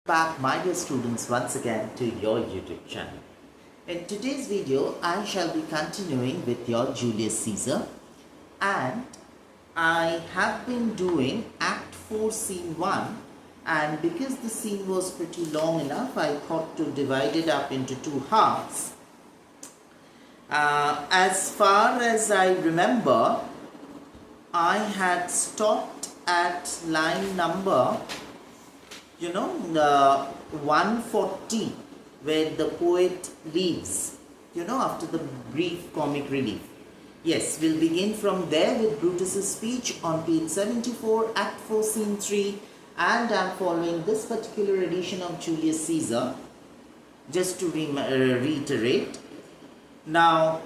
Back, my dear students, once again to your YouTube channel. In today's video, I shall be continuing with your Julius Caesar, and I have been doing Act 4 Scene 1, and because the scene was pretty long enough, I thought to divide it up into two halves. As far as I remember, I had stopped at line number the 140, where the poet leaves, after the brief comic relief. Yes, we'll begin from there with Brutus's speech on page 74, Act 4, Scene 3, and I'm following this particular edition of Julius Caesar, just to reiterate. Now,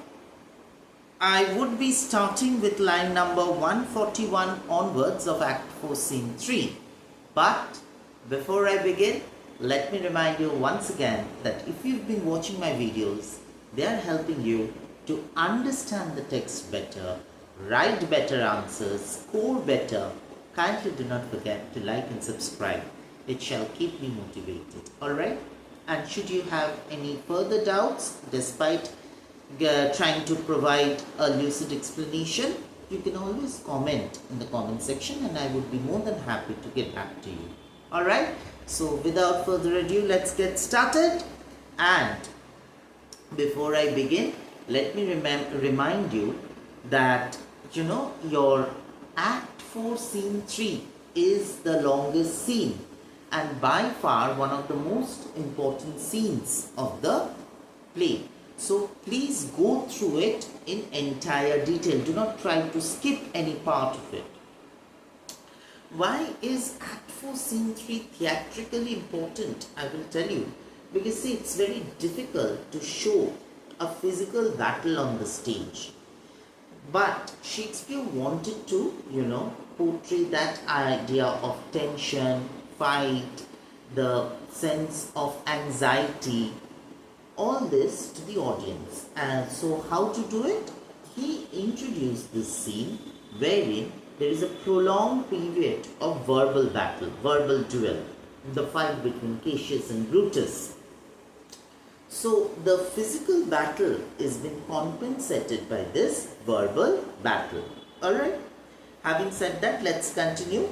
I would be starting with line number 141 onwards of Act 4, Scene 3, but before I begin, let me remind you once again that if you've been watching my videos, they are helping you to understand the text better, write better answers, score better. Kindly do not forget to like and subscribe. It shall keep me motivated. Alright? And should you have any further doubts, despite trying to provide a lucid explanation, you can always comment in the comment section and I would be more than happy to get back to you. Alright, so without further ado, let's get started. And before I begin, let me remind you that your Act 4 Scene 3 is the longest scene and by far one of the most important scenes of the play. So please go through it in entire detail. Do not try to skip any part of it. Why is Act 4 Scene 3 theatrically important? I will tell you. Because see, it's very difficult to show a physical battle on the stage. But Shakespeare wanted to, portray that idea of tension, fight, the sense of anxiety, all this to the audience. And so how to do it? He introduced this scene wherein there is a prolonged period of verbal battle, verbal duel, the fight between Cassius and Brutus. So the physical battle is being compensated by this verbal battle. Alright? Having said that, let's continue.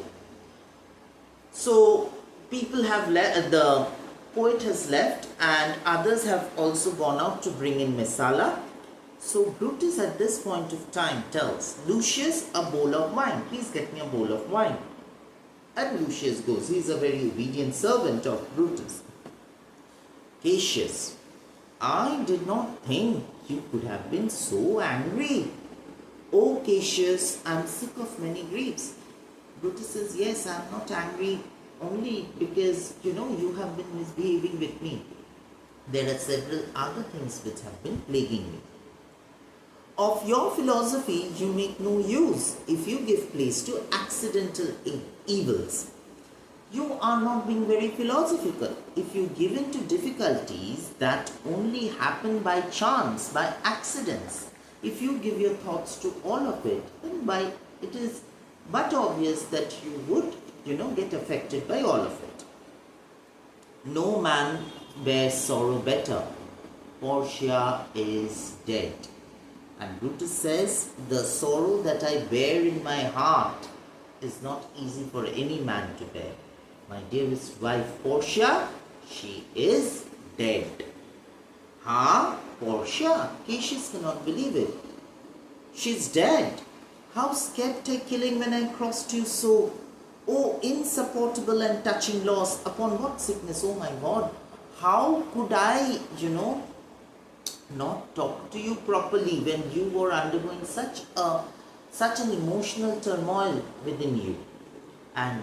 So people have left, the poet has left and others have also gone out to bring in Messala. So Brutus at this point of time tells Lucius a bowl of wine. Please get me a bowl of wine. And Lucius goes. He is a very obedient servant of Brutus. Cassius, I did not think you could have been so angry. Oh Cassius, I am sick of many griefs. Brutus says, yes, I am not angry only because you have been misbehaving with me. There are several other things which have been plaguing me. Of your philosophy you make no use if you give place to accidental evils. You are not being very philosophical if you give in to difficulties that only happen by chance, by accidents. If you give your thoughts to all of it, then it is but obvious that you would, get affected by all of it. No man bears sorrow better. Portia is dead. And Brutus says, the sorrow that I bear in my heart is not easy for any man to bear. My dearest wife Portia, she is dead. Portia? Cassius cannot believe it. She's dead. How scared I killing when I crossed you so? Oh, insupportable and touching loss. Upon what sickness, oh my God. How could I, not talk to you properly when you were undergoing such an emotional turmoil within you. And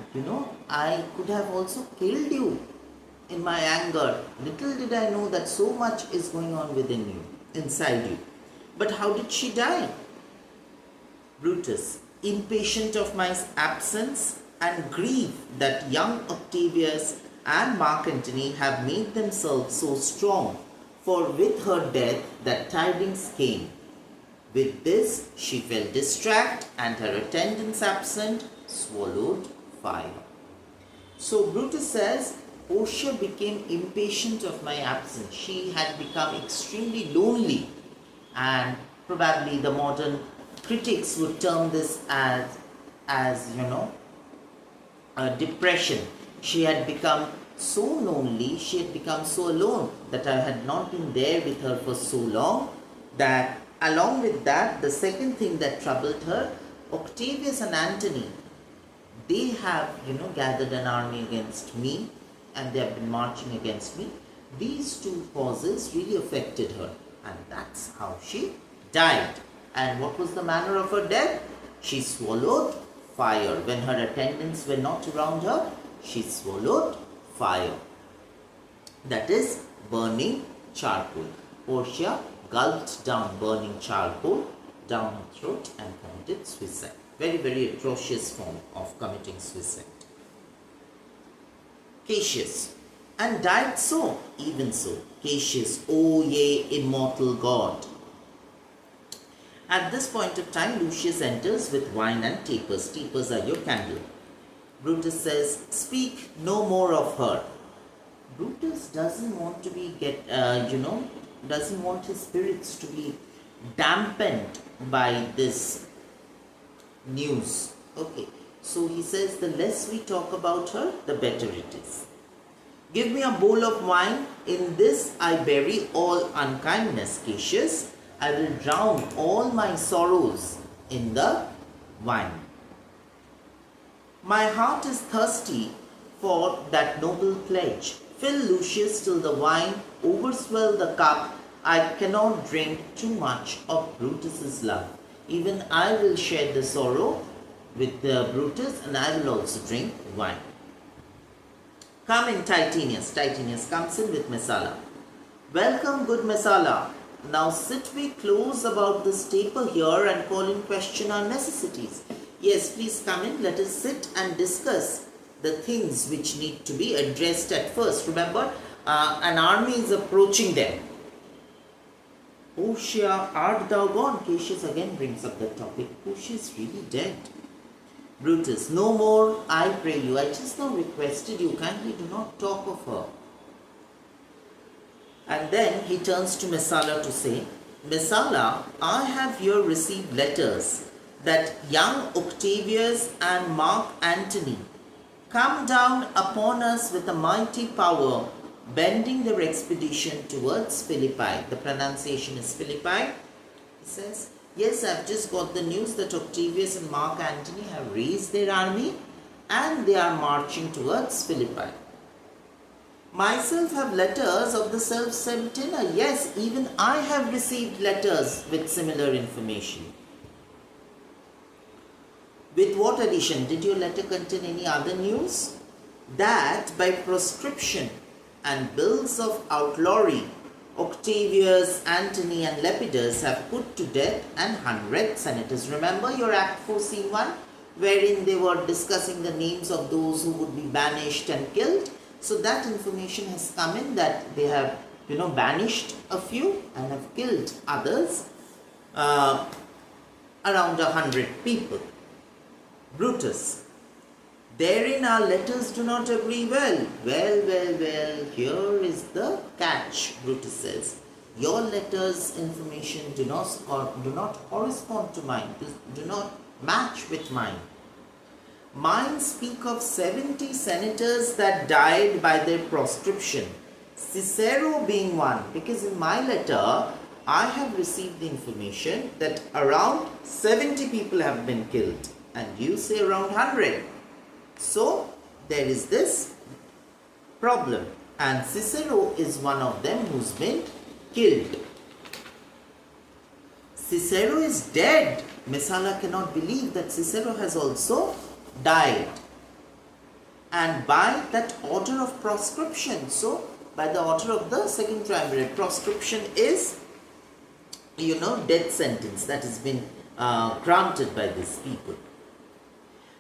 I could have also killed you in my anger. Little did I know that so much is going on within you, inside you. But how did she die? Brutus, impatient of my absence and grief that young Octavius and Mark Antony have made themselves so strong, for with her death that tidings came. With this she fell distract, and her attendants absent swallowed fire. So Brutus says, Portia became impatient of my absence. She had become extremely lonely, and probably the modern critics would term this as depression. She had become so lonely, she had become so alone that I had not been there with her for so long. That along with that, the second thing that troubled her, Octavius and Antony, they have gathered an army against me, and they have been marching against me. These two causes really affected her, and that's how she died. And what was the manner of her death? She swallowed fire. When her attendants were not around her, she swallowed fire. That is burning charcoal. Portia gulped down burning charcoal down her throat and committed suicide. Very, very atrocious form of committing suicide. Cassius, and died so, even so. Cassius, O ye immortal God. At this point of time, Lucius enters with wine and tapers. Tapers are your candle. Brutus says, speak no more of her. Brutus doesn't want to be doesn't want his spirits to be dampened by this news. Okay, so he says, the less we talk about her, the better it is. Give me a bowl of wine. In this I bury all unkindness, Cassius. I will drown all my sorrows in the wine. My heart is thirsty for that noble pledge. Fill, Lucius, till the wine overswell the cup. I cannot drink too much of Brutus's love. Even I will share the sorrow with Brutus, and I will also drink wine. Come in, Titinius. Titinius comes in with Messala. Welcome, good Messala. Now sit we close about this table here and call in question our necessities. Yes, please come in. Let us sit and discuss the things which need to be addressed at first. Remember, an army is approaching them. Portia, art thou gone? Cassius again brings up the topic. Portia is really dead. Brutus, no more, I pray you. I just now requested you, kindly do not talk of her. And then he turns to Messala to say, Messala, I have here received letters that young Octavius and Mark Antony come down upon us with a mighty power, bending their expedition towards Philippi. The pronunciation is Philippi. He says, yes, I've just got the news that Octavius and Mark Antony have raised their army and they are marching towards Philippi. Myself have letters of the self-same tenor. Yes, even I have received letters with similar information. With what addition? Did your letter contain any other news? That by proscription and bills of outlawry, Octavius, Antony and Lepidus have put to death 100 senators. Remember your Act 4 Scene 1, wherein they were discussing the names of those who would be banished and killed. So that information has come in that they have, banished a few and have killed others, around 100 people. Brutus, therein our letters do not agree well. Well, here is the catch, Brutus says. Your letters' information do not correspond to mine, do not match with mine. Mine speak of 70 senators that died by their proscription, Cicero being one, because in my letter I have received the information that around 70 people have been killed and you say around 100. So there is this problem, and Cicero is one of them who's been killed. Cicero is dead. Messala cannot believe that Cicero has also died, and by that order of proscription. So by the order of the second triumvirate, proscription is death sentence that has been granted by these people.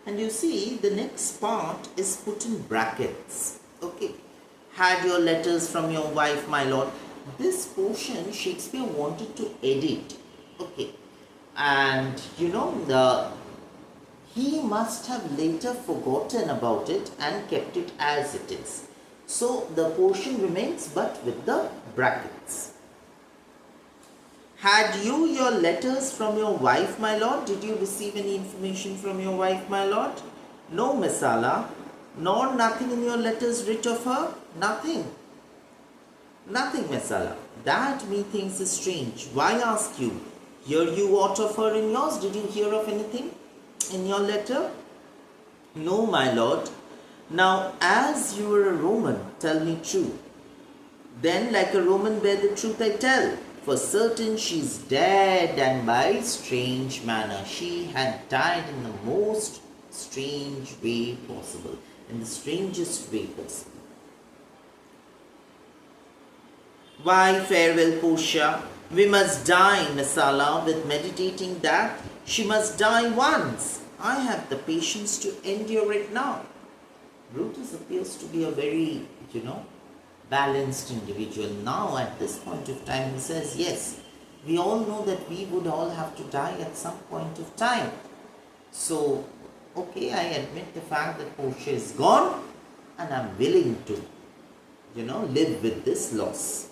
And you see the next part is put in brackets. Okay, had your letters from your wife, my lord. This portion Shakespeare wanted to edit. Okay, and he must have later forgotten about it and kept it as it is. So the portion remains but with the brackets. Had you your letters from your wife, my lord? Did you receive any information from your wife, my lord? No, Masala. Nor nothing in your letters writ of her? Nothing. Nothing, Masala. That methinks is strange. Why ask you? Hear you aught of her in yours? Did you hear of anything in your letter? No, my lord. Now, as you are a Roman, tell me true. Then, like a Roman, bear the truth I tell. For certain she's dead, and by strange manner. She had died in the most strange way possible. In the strangest way possible. Why, farewell, Portia. We must die, Masala, with meditating that she must die once. I have the patience to endure it now. Brutus appears to be a very, balanced individual. Now, at this point of time, he says, yes, we all know that we would all have to die at some point of time. So, okay, I admit the fact that Portia is gone, and I'm willing to, live with this loss.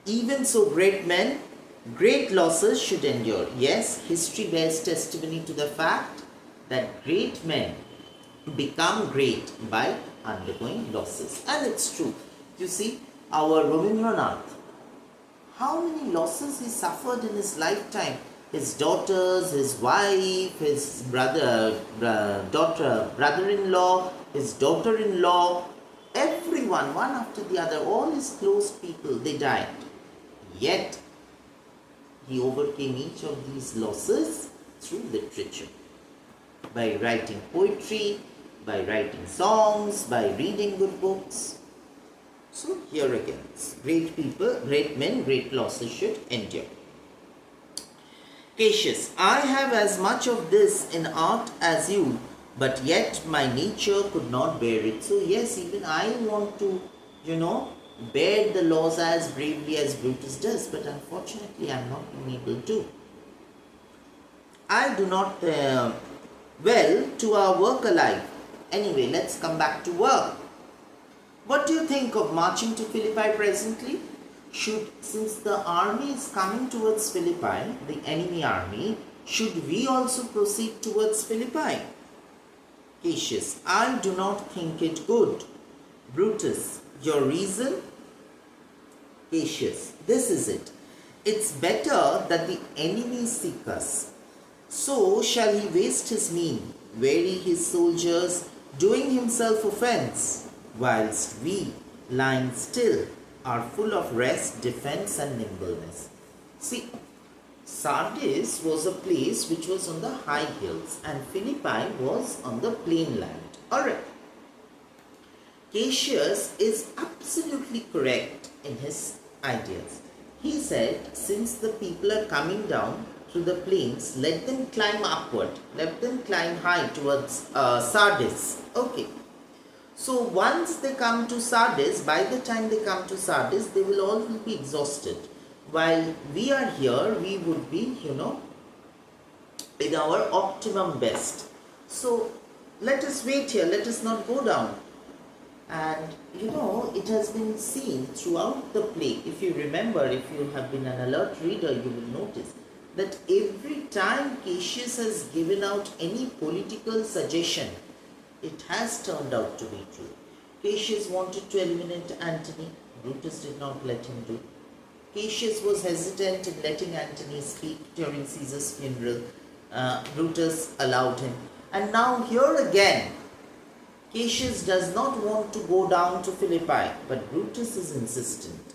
Even so, great men, great losses should endure. Yes, history bears testimony to the fact that great men become great by undergoing losses. And it's true. You see, our Rabindranath, how many losses he suffered in his lifetime. His daughters, his wife, his brother-in-law, his daughter-in-law, everyone, one after the other, all his close people, they died. Yet, he overcame each of these losses through literature. By writing poetry, by writing songs, by reading good books. So here again, great people, great men, great losses should endure. Cassius, I have as much of this in art as you, but yet my nature could not bear it. So yes, even I want to, bear the laws as bravely as Brutus does, but unfortunately I am not being able to. I do not, to our work alive. Anyway, let's come back to work. What do you think of marching to Philippi presently? Since the army is coming towards Philippi, the enemy army, should we also proceed towards Philippi? Cassius, I do not think it good. Brutus, your reason? Cassius, this is it. It's better that the enemy seek us. So shall he waste his mean, weary his soldiers, doing himself offence, whilst we, lying still, are full of rest, defence and nimbleness. See, Sardis was a place which was on the high hills and Philippi was on the plain land. Alright. Cassius is absolutely correct in his ideas. He said, since the people are coming down through the plains, let them climb upward. Let them climb high towards Sardis. Okay. So once they come to Sardis, by the time they come to Sardis, they will all be exhausted. While we are here, we would be, in our optimum best. So let us wait here, let us not go down. And it has been seen throughout the play. If you remember, if you have been an alert reader, you will notice that every time Cassius has given out any political suggestion, it has turned out to be true. Cassius wanted to eliminate Antony. Brutus did not let him do. Cassius was hesitant in letting Antony speak during Caesar's funeral. Brutus allowed him. And now here again, Cassius does not want to go down to Philippi, but Brutus is insistent.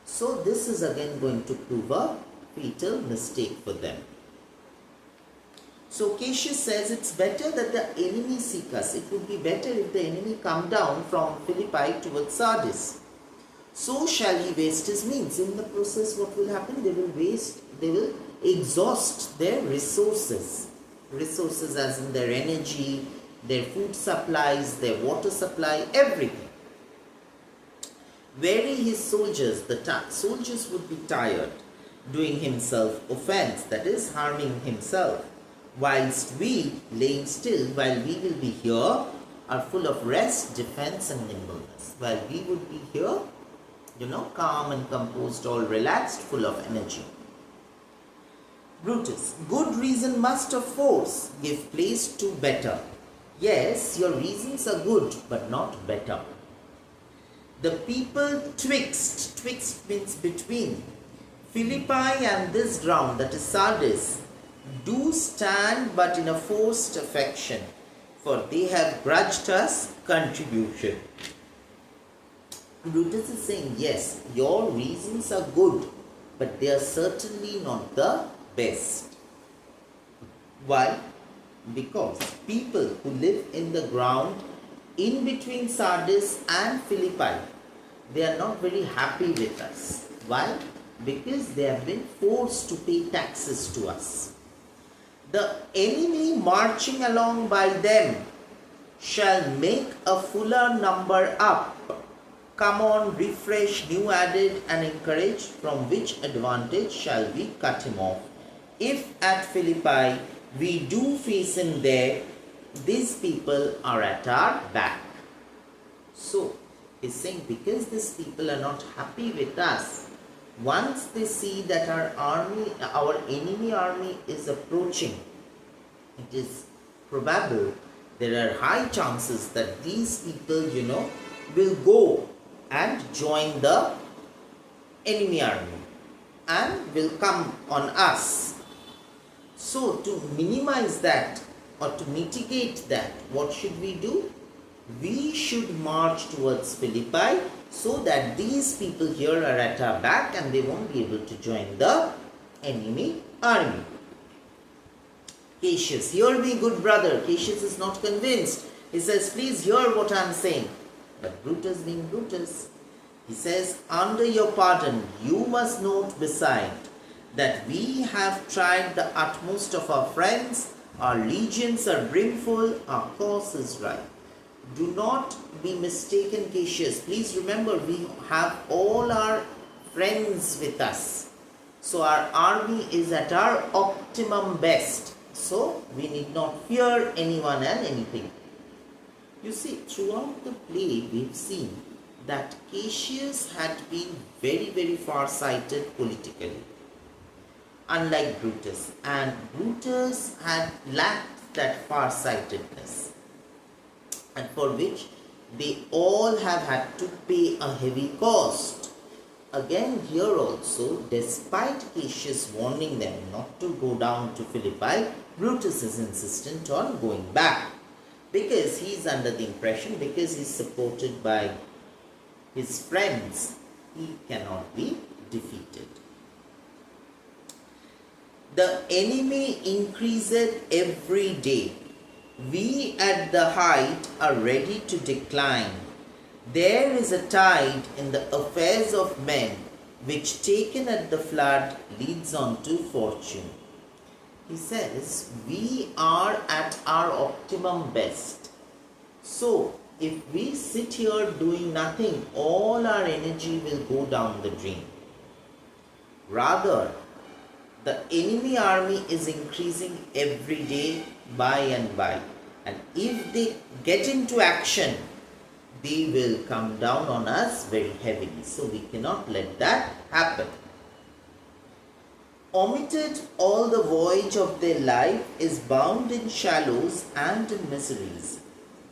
So this is again going to prove a fatal mistake for them. So Cassius says it's better that the enemy seek us. It would be better if the enemy come down from Philippi towards Sardis. So shall he waste his means. In the process, what will happen? They will exhaust their resources. Resources as in their energy, their food supplies, their water supply, everything. Weary his soldiers, the soldiers would be tired, doing himself offense, that is, harming himself. Whilst we, laying still, while we will be here, are full of rest, defense, and nimbleness, while we would be here, calm and composed, all relaxed, full of energy. Brutus, good reason must of force give place to better. Yes, your reasons are good, but not better. The people twixt means between, Philippi and this ground, that is Sardis, do stand but in a forced affection, for they have grudged us contribution. Brutus is saying, yes, your reasons are good, but they are certainly not the best. Why? Because people who live in the ground in between Sardis and Philippi, they are not very happy with us. Why? Because they have been forced to pay taxes to us. The enemy marching along by them shall make a fuller number up. Come on, refresh, new added and encouraged, from which advantage shall we cut him off? If at Philippi we do face him there, these people are at our back. So, he's saying because these people are not happy with us, once they see that our enemy army is approaching, it is probable, there are high chances that these people, will go and join the enemy army and will come on us. So to minimize that or to mitigate that, what should we do? We should march towards Philippi so that these people here are at our back and they won't be able to join the enemy army. Cassius, hear me, good brother. Cassius is not convinced. He says, please hear what I am saying. But Brutus being Brutus, he says, under your pardon, you must note beside that we have tried the utmost of our friends, our legions are brimful, our cause is right. Do not be mistaken, Cassius. Please remember, we have all our friends with us. So our army is at our optimum best. So we need not fear anyone and anything. You see, throughout the play, we've seen that Cassius had been very, very far-sighted politically, unlike Brutus. And Brutus had lacked that far-sightedness, and for which they all have had to pay a heavy cost. Again, here also, despite Cassius warning them not to go down to Philippi, Brutus is insistent on going back, because he is under the impression, because he is supported by his friends, he cannot be defeated. The enemy increaseth every day. We at the height are ready to decline. There is a tide in the affairs of men, which taken at the flood leads on to fortune. He says, we are at our optimum best. So, if we sit here doing nothing, all our energy will go down the drain. Rather, the enemy army is increasing every day by and by. And if they get into action, they will come down on us very heavily. So we cannot let that happen. Omitted all the voyage of their life is bound in shallows and in miseries.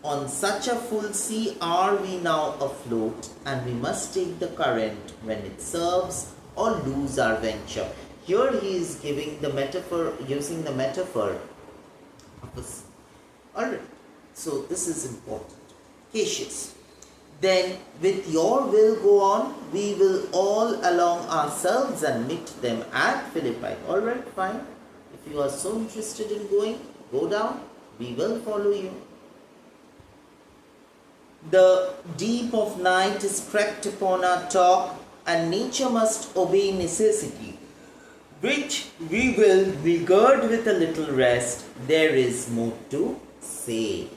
On such a full sea are we now afloat, and we must take the current when it serves or lose our venture. Here he is giving the metaphor, using the metaphor of a sea. Alright, so this is important. Cassius, then with your will go on, we will all along ourselves and meet them at Philippi. Alright, fine. If you are so interested in going, go down. We will follow you. The deep of night is crept upon our talk, and nature must obey necessity, which we will regard with a little rest. There is more to say.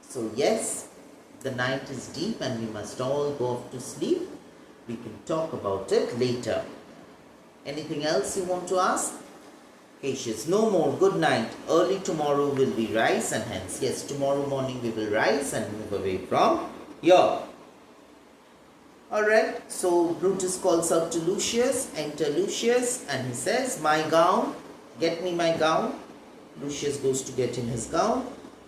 So yes, the night is deep and we must all go off to sleep. We can talk about it later. Anything else you want to ask? Cautious. No more. Good night. Early tomorrow will we rise and hence. Yes, tomorrow morning we will rise and move away from here. Alright, so Brutus calls out to Lucius. Enter Lucius and he says, my gown, get me my gown. Lucius goes to get him his gown.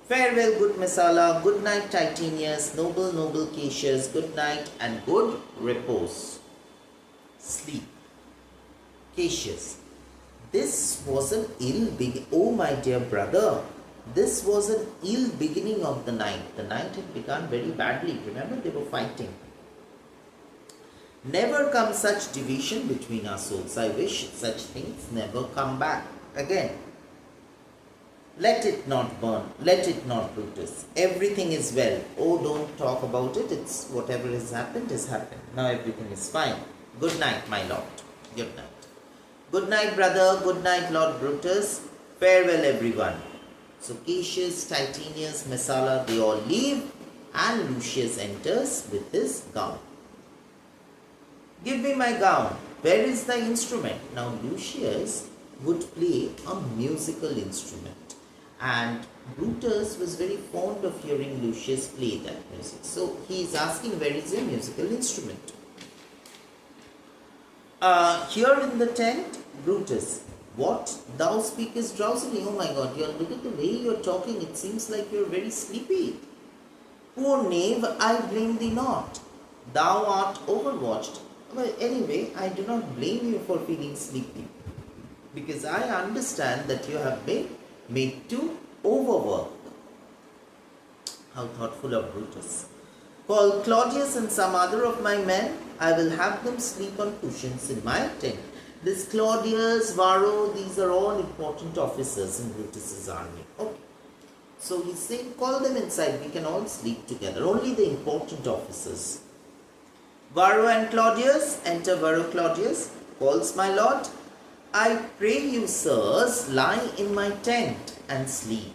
Farewell, good Messala. Good night, Titanius. Noble Cassius. Good night and good repose. Sleep. Cassius. This was an oh my dear brother, this was an ill beginning of the night. The night had begun very badly. Remember, they were fighting. Never come such division between our souls. I wish such things never come back again. Let it not burn. Let it not, Brutus. Everything is well. Oh, don't talk about it. It's whatever has happened has happened. Now everything is fine. Good night, my lord. Good night. Good night, brother. Good night, Lord Brutus. Farewell, everyone. So Cassius, Titanius, Messala, they all leave and Lucius enters with his gown. Give me my gown. Where is the instrument? Now Lucius would play a musical instrument. And Brutus was very fond of hearing Lucius play that music. So he is asking, where is your musical instrument? Here in the tent, Brutus, what? Thou speakest drowsily. Oh my God, look at the way you're talking. It seems like you're very sleepy. Poor knave, I blame thee not. Thou art overwatched. Well, anyway, I do not blame you for feeling sleepy. Because I understand that you have been made to overwork. How thoughtful of Brutus. Call Claudius and some other of my men. I will have them sleep on cushions in my tent. This Claudius, Varro, these are all important officers in Brutus's army. Okay. So he's saying, call them inside. We can all sleep together. Only the important officers. Varro and Claudius. Enter Varro Claudius. Calls my lord. I pray you, sirs, lie in my tent and sleep.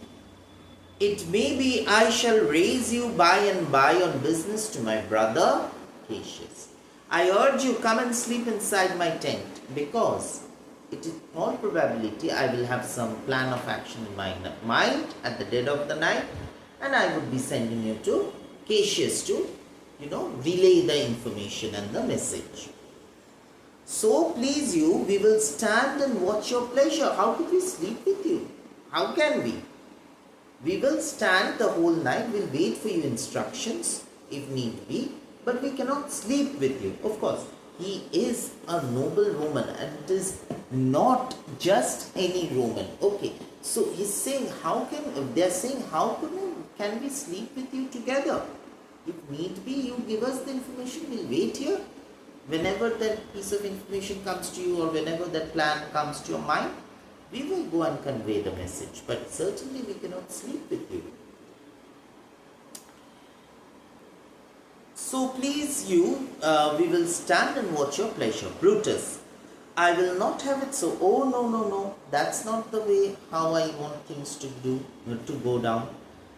It may be I shall raise you by and by on business to my brother Cassius. I urge you, come and sleep inside my tent, because it is all probability I will have some plan of action in my mind at the dead of the night, and I would be sending you to Cassius to, relay the information and the message. So please you, we will stand and watch your pleasure. How could we sleep with you? How can we? We will stand the whole night, we'll wait for your instructions if need be, but we cannot sleep with you. Of course, he is a noble Roman and it is not just any Roman. Okay, so he's saying, how can we sleep with you together? If need be, you give us the information, we'll wait here. Whenever that piece of information comes to you or whenever that plan comes to your mind, we will go and convey the message, but certainly we cannot sleep with you. So please you, we will stand and watch your pleasure. Brutus, I will not have it so. Oh, no, that's not the way how I want things to go down.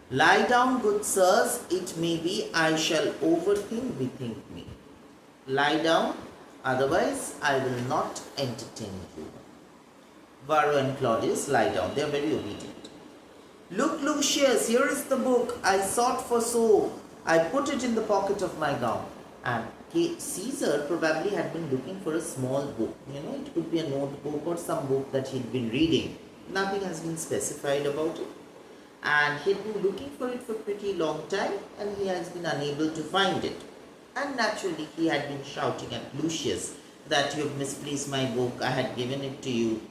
Lie down, good sirs, it may be I shall bethink me. Lie down, otherwise I will not entertain you. Varro and Claudius lie down. They are very obedient. Look, Lucius, here is the book I sought for so. I put it in the pocket of my gown. And Caesar probably had been looking for a small book. It could be a notebook or some book that he'd been reading. Nothing has been specified about it. And he'd been looking for it for a pretty long time and he has been unable to find it. And naturally he had been shouting at Lucius that you have misplaced my book. I had given it to you.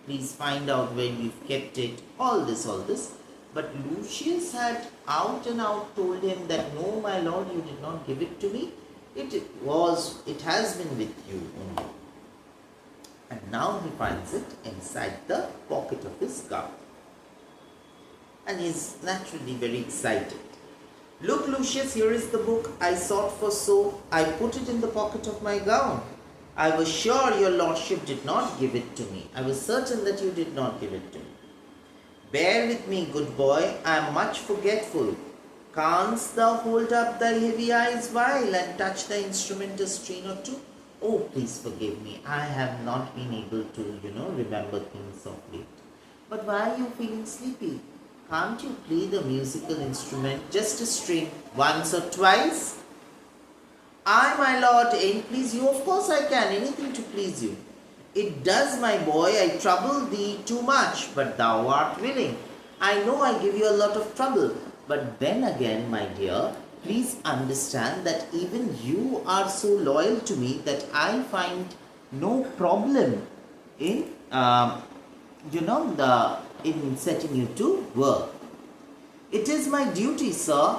Please find out where you've kept it, all this. But Lucius had out and out told him that, no, my lord, you did not give it to me. It has been with you only. And now he finds it inside the pocket of his gown. And he's naturally very excited. Look, Lucius, here is the book I sought for so. I put it in the pocket of my gown. I was sure your lordship did not give it to me. I was certain that you did not give it to me. Bear with me, good boy. I am much forgetful. Canst thou hold up thy heavy eyes while and touch the instrument a string or two? Oh, please forgive me. I have not been able to, remember things of late. But why are you feeling sleepy? Can't you play the musical instrument, just a string, once or twice? I, my lord, ain't please you. Of course I can, anything to please you. It does, my boy, I trouble thee too much, but thou art willing. I know I give you a lot of trouble, but then again, my dear, please understand that even you are so loyal to me that I find no problem in, in setting you to work. It is my duty, sir.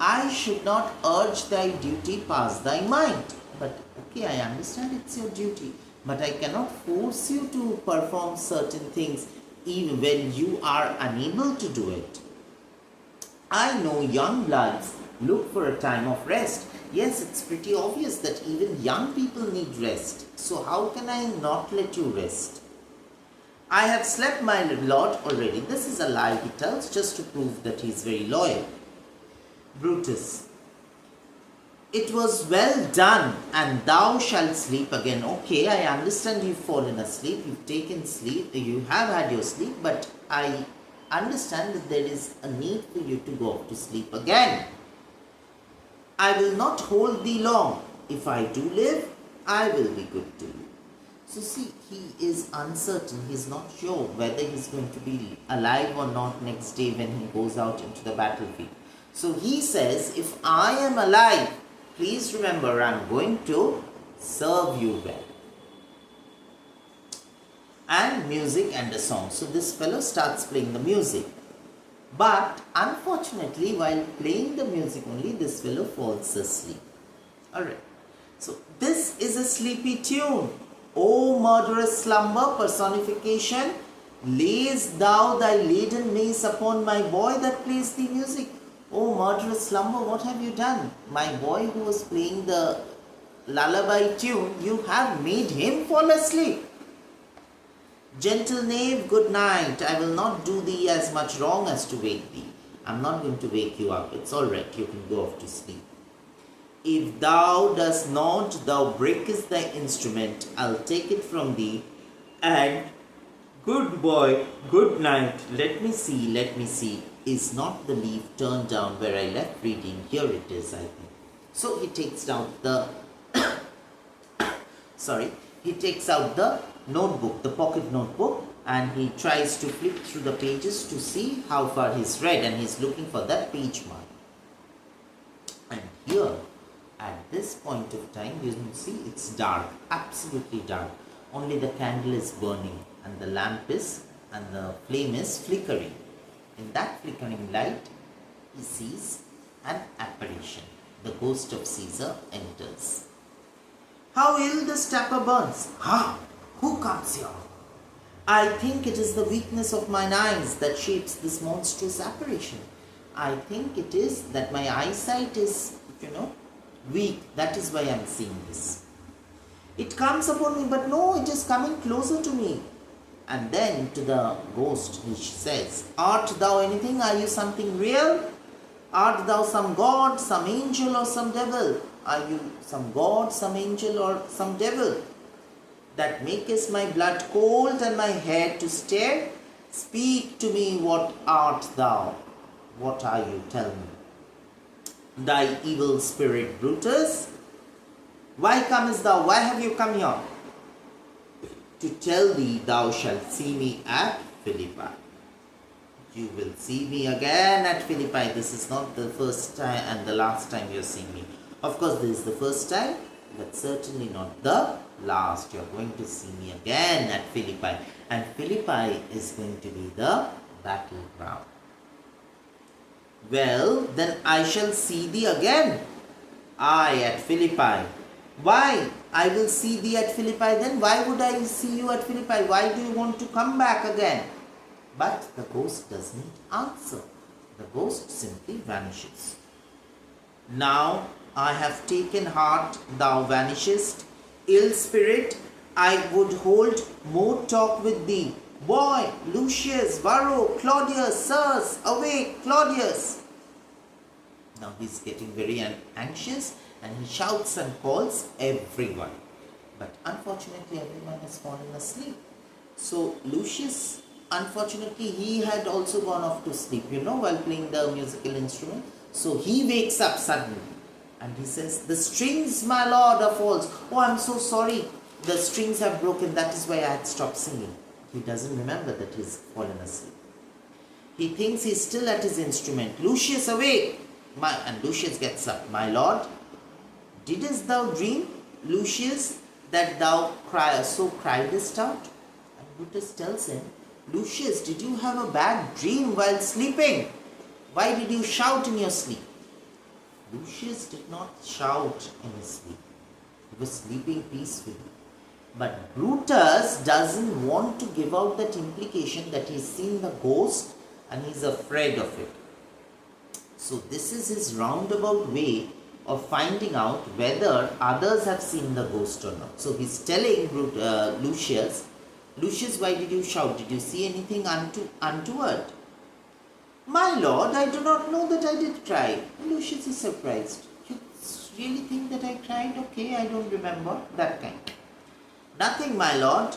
I should not urge thy duty past thy mind. But okay, I understand it's your duty. But I cannot force you to perform certain things even when you are unable to do it. I know young bloods look for a time of rest. Yes, it's pretty obvious that even young people need rest. So how can I not let you rest? I have slept, my lord, already. This is a lie he tells just to prove that he is very loyal. Brutus. It was well done, and thou shalt sleep again. Okay, I understand you've fallen asleep, you've taken sleep, you have had your sleep, but I understand that there is a need for you to go off to sleep again. I will not hold thee long. If I do live, I will be good to you. So see, he is uncertain. He's not sure whether he's going to be alive or not next day when he goes out into the battlefield. So he says, if I am alive, please remember I'm going to serve you well. And music and a song. So this fellow starts playing the music. But unfortunately, while playing the music only, this fellow falls asleep. Alright. So this is a sleepy tune. O murderous slumber, personification, lays thou thy laden mace upon my boy that plays the music. O murderous slumber, what have you done? My boy who was playing the lullaby tune, you have made him fall asleep. Gentle knave, good night. I will not do thee as much wrong as to wake thee. I'm not going to wake you up. It's all right. You can go off to sleep. If thou dost not, thou breakest thy instrument. I'll take it from thee. And good boy, good night. Let me see. Is not the leaf turned down where I left reading? Here it is, I think. So he takes down the he takes out the notebook, the pocket notebook, and he tries to flip through the pages to see how far he's read, and he's looking for that page mark. And here, at this point of time, you can see it's dark, absolutely dark. Only the candle is burning, and the lamp is, and the flame is flickering. In that flickering light, he sees an apparition. The ghost of Caesar enters. How ill this tapper burns! Ha! Who comes here? I think it is the weakness of mine eyes that shapes this monstrous apparition. I think it is that my eyesight is, weak. That is why I am seeing this. It comes upon me, but no, it is coming closer to me. And then to the ghost he says, art thou anything? Are you something real? Art thou some god, some angel, or some devil? Are you some god, some angel, or some devil? That makest my blood cold and my hair to stare? Speak to me, what art thou? What are you? Tell me. Thy evil spirit, Brutus? Why comest thou? Why have you come here? To tell thee thou shalt see me at Philippi. You will see me again at Philippi. This is not the first time and the last time you're seeing me. Of course, this is the first time, but certainly not the last. You're going to see me again at Philippi. And Philippi is going to be the battleground. Well, then I shall see thee again. I at Philippi. Why? I will see thee at Philippi then. Why would I see you at Philippi? Why do you want to come back again? But the ghost doesn't answer. The ghost simply vanishes. Now I have taken heart, thou vanishest. Ill spirit, I would hold more talk with thee. Boy, Lucius, Varro, Claudius, sirs, awake, Claudius. Now he's getting very anxious and he shouts and calls everyone. But unfortunately everyone has fallen asleep. So Lucius unfortunately, he had also gone off to sleep, while playing the musical instrument. So he wakes up suddenly and he says, "The strings, my lord, are false. Oh, I'm so sorry. The strings have broken. That is why I had stopped singing." He doesn't remember that he's fallen asleep. He thinks he's still at his instrument. "Lucius, awake!" And Lucius gets up. "My lord, didst thou dream, Lucius, that thou criedest out?" And Brutus tells him, "Lucius, did you have a bad dream while sleeping? Why did you shout in your sleep?" Lucius did not shout in his sleep. He was sleeping peacefully. But Brutus doesn't want to give out that implication that he's seen the ghost and he's afraid of it. So this is his roundabout way of finding out whether others have seen the ghost or not. So he's telling Lucius, "Lucius, why did you shout? Did you see anything untoward?" "My lord, I do not know that I did cry." Lucius is surprised. "You really think that I cried? Okay, I don't remember." That kind. "Nothing, my lord."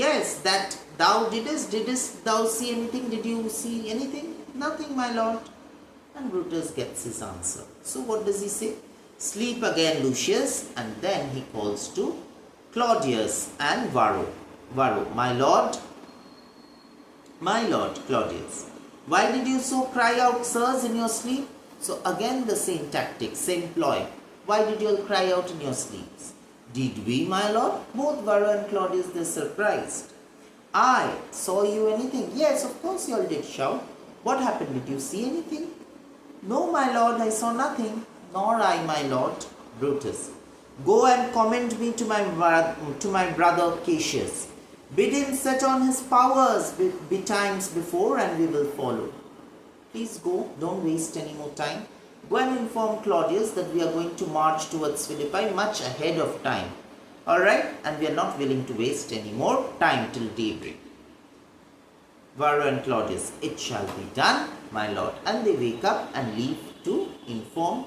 "Yes, that thou didst thou see anything? Did you see anything?" "Nothing, my lord." And Brutus gets his answer. So what does he say? "Sleep again, Lucius." And then he calls to Claudius and Varro. "Varro, my lord, Claudius, why did you so cry out, sirs, in your sleep?" So again the same tactic, same ploy. "Why did you all cry out in your sleeps?" "Did we, my lord?" Both Varro and Claudius, they're surprised. "I saw you anything?" "Yes, of course you all did shout." "What happened? Did you see anything?" "No, my lord, I saw nothing." "Nor I, my lord." Brutus, "Go and commend me to my brother Cassius. Bid him set on his powers betimes before, and we will follow." "Please go, don't waste any more time. Go and inform Claudius that we are going to march towards Philippi much ahead of time. Alright, and we are not willing to waste any more time till daybreak." Varro and Claudius, "It shall be done, my lord." And they wake up and leave to inform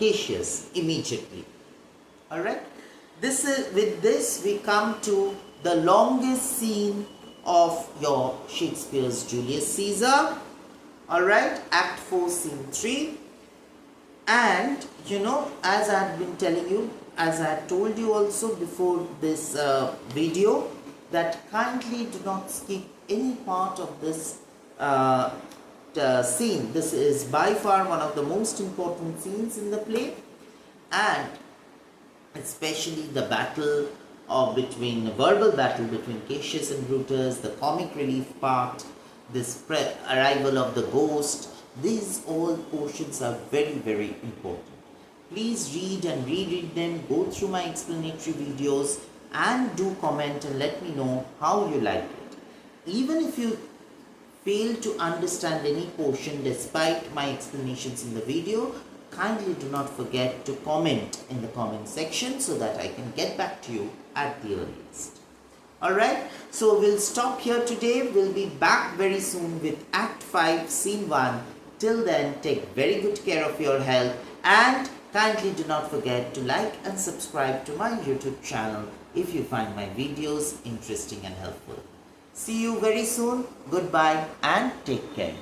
Cassius immediately. Alright, with this we come to the longest scene of your Shakespeare's Julius Caesar. Alright, Act 4, Scene 3. And as I had been telling you, as I had told you also before this video, that kindly do not skip any part of this scene. This is by far one of the most important scenes in the play, and especially the verbal battle between Cassius and Brutus, the comic relief part, this arrival of the ghost. These all portions are very, very important. Please read and reread them, go through my explanatory videos, and do comment and let me know how you like it. Even if you fail to understand any portion despite my explanations in the video, kindly do not forget to comment in the comment section so that I can get back to you at the earliest. Alright, so we'll stop here today. We'll be back very soon with Act 5, Scene 1. Till then, take very good care of your health, and kindly do not forget to like and subscribe to my YouTube channel if you find my videos interesting and helpful. See you very soon. Goodbye and take care.